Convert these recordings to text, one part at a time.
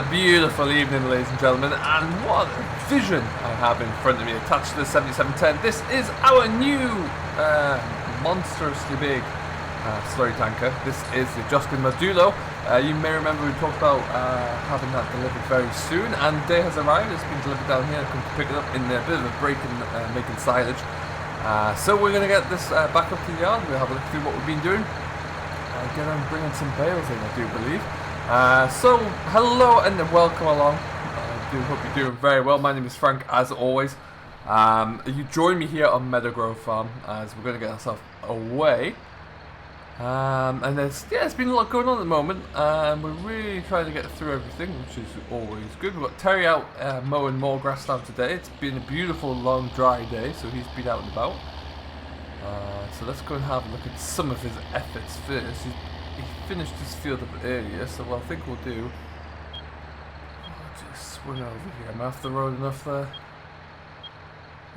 a beautiful evening, ladies and gentlemen, and what a vision I have in front of me attached to the 7710. This is our new monstrously big slurry tanker. This is the Joskin Modulo. You may remember we talked about having that delivered very soon, and the day has arrived. It's been delivered down here. I come to pick it up in a bit of a break in making silage. So we're going to get this back up to the yard. We'll have a look through what we've been doing. Get on bringing some bales in, I do believe. So, hello and welcome along. I do hope you're doing very well. My name is Frank, as always. You join me here on Meadow Grove Farm as we're going to get ourselves away. And it's been a lot going on at the moment. We're really trying to get through everything, which is always good. We've got Terry out mowing more grass down today. It's been a beautiful, long, dry day, so he's been out and about. So let's go and have a look at some of his efforts first. He finished his field up earlier, so what I think we'll do, I'll just swing over here. Am I off the road enough there?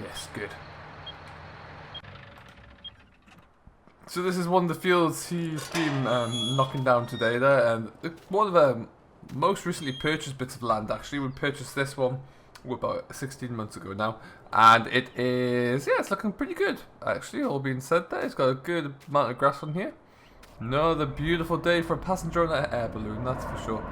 Yes, good. So this is one of the fields he's been knocking down today there, and one of the most recently purchased bits of land actually. We purchased this one about 16 months ago now, and it is, it's looking pretty good actually, all being said there. It's got a good amount of grass on here. Another beautiful day for a passenger on an air balloon, that's for sure.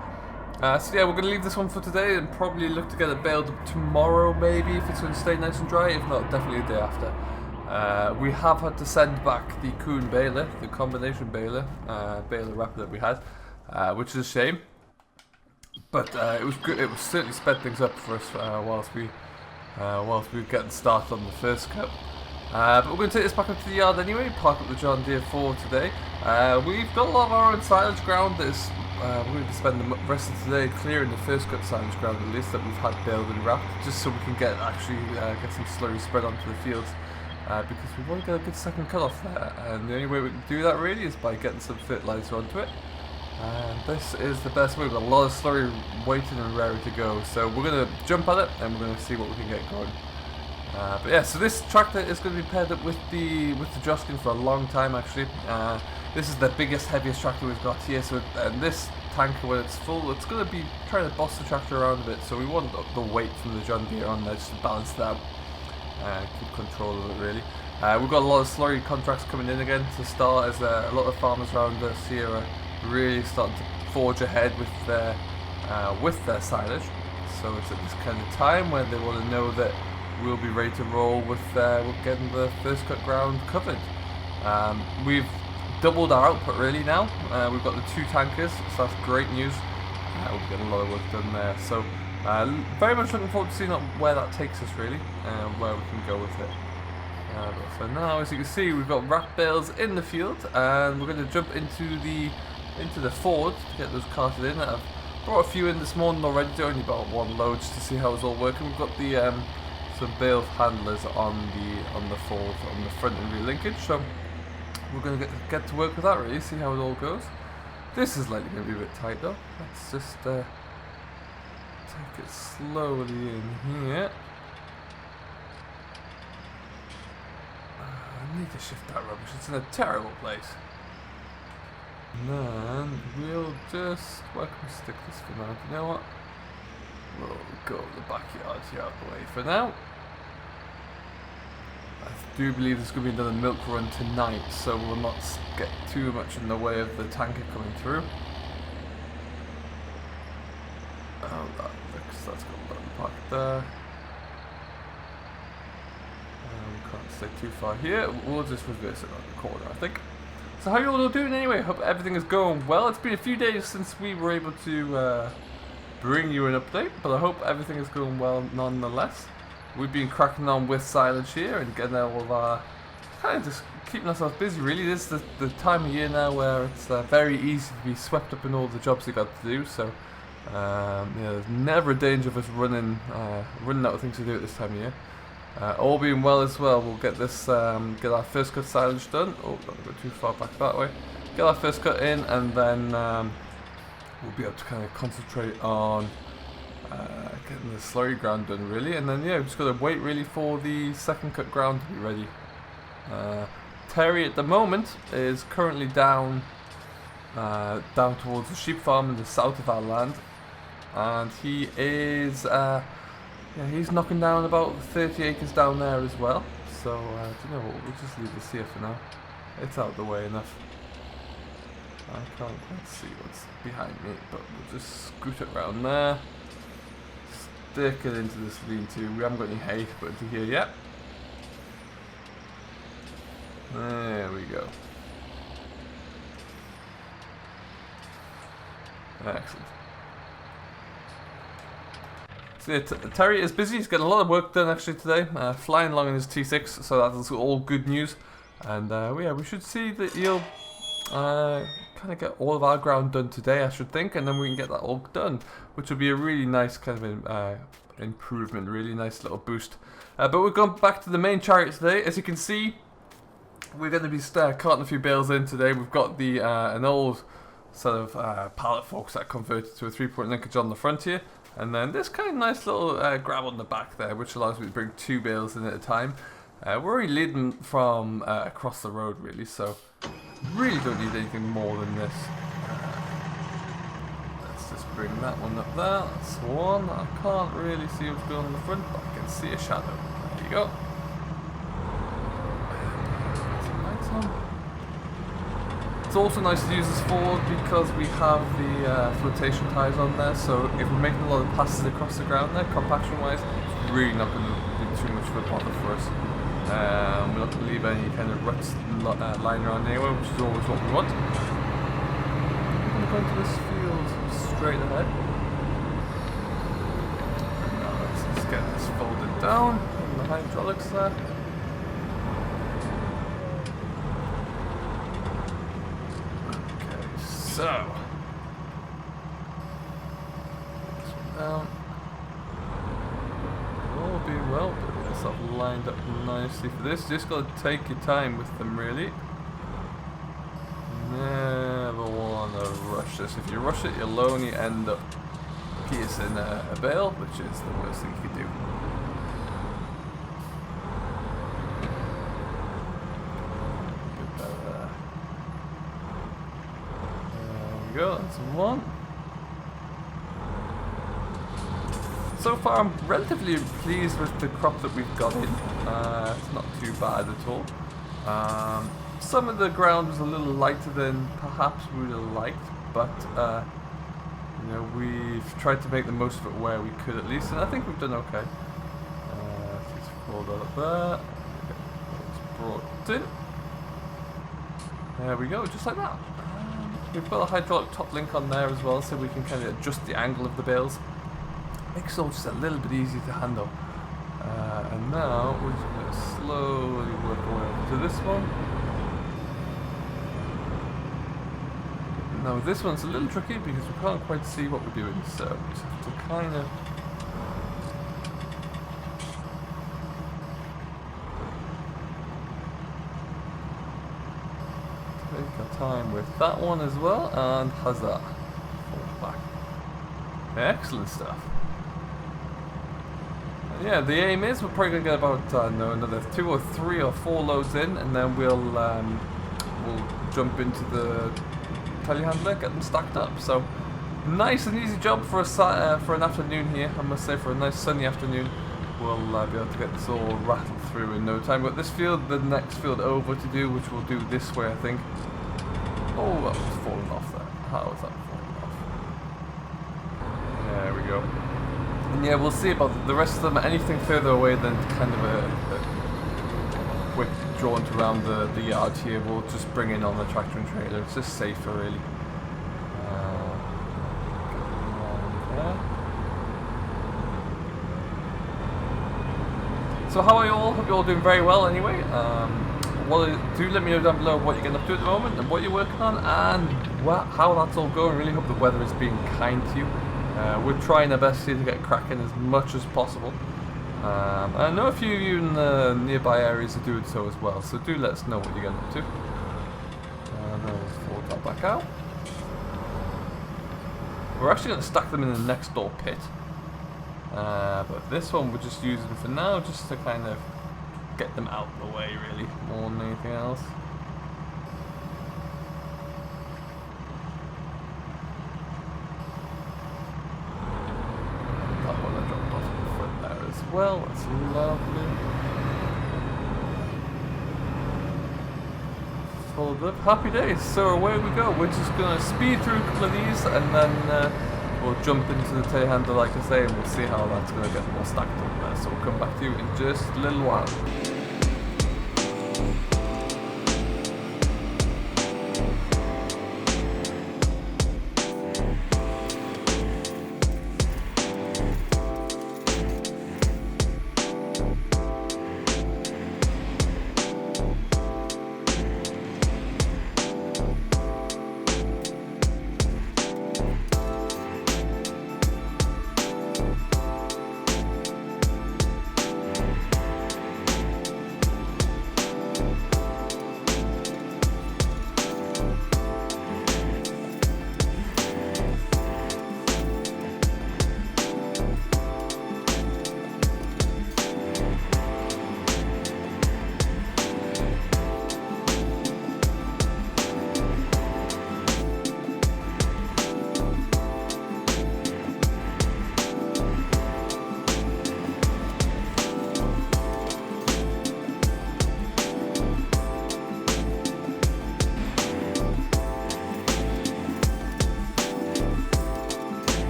So yeah, we're going to leave this one for today and probably look to get it baled up tomorrow maybe, if it's going to stay nice and dry. If not, definitely the day after. We have had to send back the Kuhn baler, the combination baler wrapper that we had, which is a shame. But it was good. It was certainly sped things up for us whilst we were getting started on the first cut. But we're going to take this back up to the yard anyway. Park up the John Deere 4 today. We've got a lot of our own silage ground. We're going to spend the rest of today clearing the first cut silage ground, at least, that we've had baled and wrapped, just so we can get some slurry spread onto the fields. Because we want to get a good second cut off there, and the only way we can do that really is by getting some fertilizer onto it. And this is the best way. We've got a lot of slurry waiting and ready to go, so we're going to jump at it and we're going to see what we can get going. But yeah, so this tractor is going to be paired up with the Joskin for a long time actually. This is the biggest, heaviest tractor we've got here, so and this tanker, when it's full, it's going to be trying to boss the tractor around a bit, so we want the weight from the John Deere on there just to balance that out. Keep control of it really. We've got a lot of slurry contracts coming in again to start, as a lot of farmers around us here are really starting to forge ahead with their silage. So it's at this kind of time where they want to know that we'll be ready to roll with getting the first cut ground covered. We've doubled our output really now. We've got the 2 tankers, so that's great news. We're getting a lot of work done there. So very much looking forward to seeing where that takes us really, where we can go with it. But for now, as you can see, we've got wrap bales in the field, and we're going to jump into the Ford to get those carted in. I've brought a few in this morning already, only about 1 load, just to see how it's all working. We've got the some bale handlers on the Ford on the front and rear linkage, so we're going to get to work with that really, see how it all goes. This is likely going to be a bit tight though. Let's just take it slowly in here. I need to shift that rubbish, it's in a terrible place. And then we'll just, where can we stick this for now? You know what? We'll go to the backyard here out the way for now. I do believe there's going to be another milk run tonight, so we'll not get too much in the way of the tanker coming through. Oh, that's got a button parked there. We can't stay too far here. We'll just reverse it around the corner, I think. So how are you all doing anyway? Hope everything is going well. It's been a few days since we were able to bring you an update, but I hope everything is going well nonetheless. We've been cracking on with silage here and getting all of our, kind of just keeping ourselves busy really. This is the time of year now where it's very easy to be swept up in all the jobs you got to do, so there's never a danger of us running out of things to do at this time of year. All being well as well, we'll get this get our first cut silage done. Oh, don't go too far back that way. Get our first cut in, and then we'll be able to kind of concentrate on getting the slurry ground done really, and then we've just got to wait really for the second cut ground to be ready. Terry at the moment is currently down towards the sheep farm in the south of our land. and he is yeah, he's knocking down about 30 acres down there as well. So do you know what? We'll just leave this here for now. It's out of the way enough. I can't quite see what's behind me, but we'll just scoot it around there. Stick it into this lean-to. We haven't got any hay to put into here yet. There we go. Excellent. So yeah, Terry is busy. He's getting a lot of work done actually today. Flying along in his T6, so that's all good news. And yeah, we should see that he'll kind of get all of our ground done today, I should think, and then we can get that all done, which would be a really nice kind of improvement, really nice little boost. But we're going back to the main chariot today. As you can see, we're going to be carting a few bales in today. We've got the an old sort of pallet forks that converted to a 3-point linkage on the front here, and then this kind of nice little grab on the back there, which allows me to bring 2 bales in at a time. We're already leading from across the road really, so really don't need anything more than this. Let's just bring that one up there. That's one. I can't really see what's going on the front, but I can see a shadow. There you go. It's also nice to use this forward because we have the flotation tyres on there, so if we're making a lot of passes across the ground there, compaction wise, it's really not going to be too much of a bother for us. We're not going to leave any kind of ruts lying around anywhere, which is always what we want. I'm going to go into this field straight ahead. Now let's just get this folded down in the hydraulics there. So, this one down. All be well, put this up lined up nicely for this. Just got to take your time with them, really. Never want to rush this. If you rush it, you'll only end up piercing a bale, which is the worst thing you can do. Go, that's one. So far I'm relatively pleased with the crop that we've got in. It's not too bad at all. Some of the ground was a little lighter than perhaps we would have liked, but you know, we've tried to make the most of it where we could at least, and I think we've done okay. Let's pull that up there. It's brought in. There we go, just like that. We've got a hydraulic top link on there as well, so we can kind of adjust the angle of the bales. Makes it all just a little bit easier to handle. And now we're just going to slowly work our way over to this one. Now this one's a little tricky because we can't quite see what we're doing, so we just have to kind of take our time with that one as well, and huzzah, fall back. Excellent stuff. And yeah, the aim is we're probably going to get about another 2 or 3 or 4 loads in, and then we'll jump into the telehandler, get them stacked up. So nice and easy job for an afternoon here, I must say, for a nice sunny afternoon. We'll be able to get this all rattled through in no time. But this field, the next field over to do, which we'll do this way, I think. Oh, that was falling off there. How is that falling off? There we go. And yeah, we'll see about the rest of them. Anything further away than kind of a quick jaunt around the yard here, we'll just bring in on the tractor and trailer. It's just safer, really. So how are you all? Hope you're all doing very well anyway. Do let me know down below what you're getting up to at the moment and what you're working on and how that's all going. Really hope the weather is being kind to you. We're trying our best here to get cracking as much as possible. I know a few of you in the nearby areas are doing so as well, so do let us know what you're getting up to. And then we'll fold that back out. We're actually going to stack them in the next door pit. But this one we're just using for now, just to kind of get them out of the way, really, more than anything else. well. That's lovely. Fold up. Happy days. So away we go. We're just going to speed through a couple of these and then we'll jump into the telehandler like I say and we'll see how that's going to get more stacked up there. So we'll come back to you in just a little while.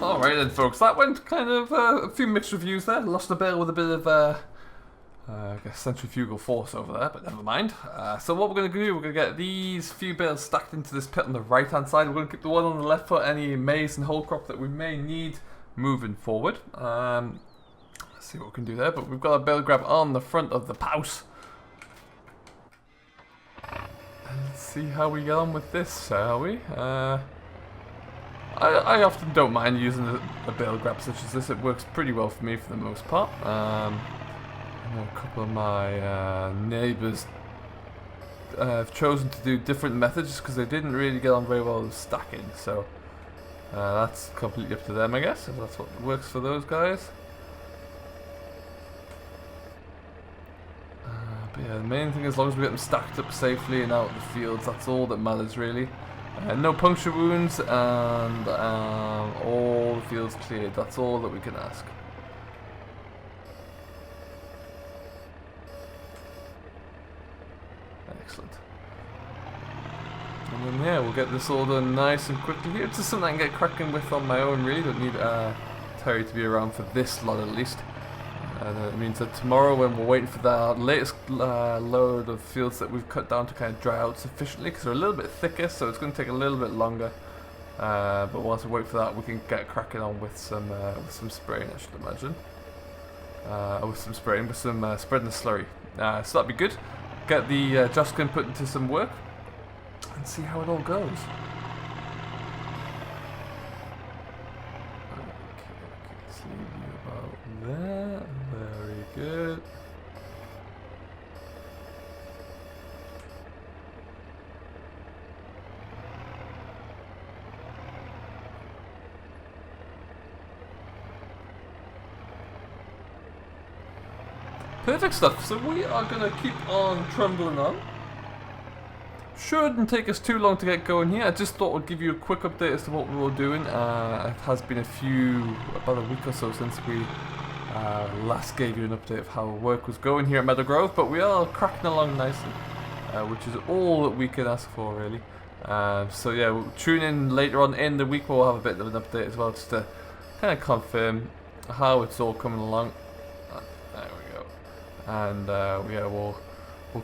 Alright then folks, that went kind of a few mixed reviews there. Lost a bale with a bit of I guess centrifugal force over there, but never mind. So what we're going to do, we're going to get these few bales stacked into this pit on the right hand side. We're going to keep the one on the left for any maize and whole crop that we may need moving forward. Let's see what we can do there, but we've got a bale grab on the front of the house. Let's see how we get on with this, shall we? I often don't mind using a bale grab such as this. It works pretty well for me for the most part. I know a couple of my neighbours have chosen to do different methods because they didn't really get on very well with stacking. So that's completely up to them, I guess, if that's what works for those guys. But yeah, the main thing is, as long as we get them stacked up safely and out of the fields, that's all that matters really. No puncture wounds and all the fields cleared. That's all that we can ask. Excellent. And then yeah, we'll get this all done nice and quickly here. It's just something I can get cracking with on my own really. Don't need Terry to be around for this lot at least. And it means that tomorrow, when we're waiting for that latest load of fields that we've cut down to kind of dry out sufficiently, because they're a little bit thicker, so it's going to take a little bit longer. But whilst we wait for that, we can get cracking on with some spraying, I should imagine. With some spreading the slurry. So that'd be good. Get the Joskin put into some work and see how it all goes. Okay, see you about there. Very good. Perfect stuff. So we are going to keep on trundling on. Shouldn't take us too long to get going here. I just thought I'd give you a quick update as to what we're all doing. It has been about a week or so since we last gave you an update of how work was going here at Meadow Grove, but we are cracking along nicely, which is all that we can ask for, really. So yeah, we'll tune in later on in the week. We'll have a bit of an update as well, just to kind of confirm how it's all coming along. There we go. And yeah, we'll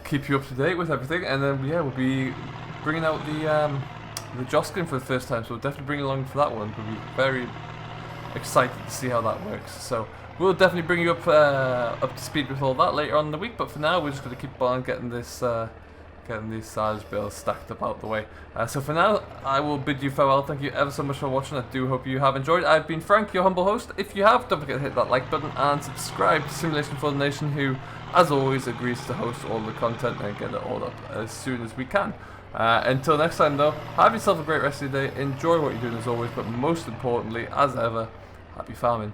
keep you up to date with everything, and then yeah, we'll be bringing out the Joskin for the first time, so we'll definitely bring along for that one. We'll be very excited to see how that works. So we'll definitely bring you up to speed with all that later on in the week. But for now, we're just going to keep on getting these silage bales stacked up out the way. So for now, I will bid you farewell. Thank you ever so much for watching. I do hope you have enjoyed. I've been Frank, your humble host. If you have, don't forget to hit that like button and subscribe to Simulation for the Nation, who, as always, agrees to host all the content and get it all up as soon as we can. Until next time, though, have yourself a great rest of your day. Enjoy what you're doing as always, but most importantly, as ever, happy farming.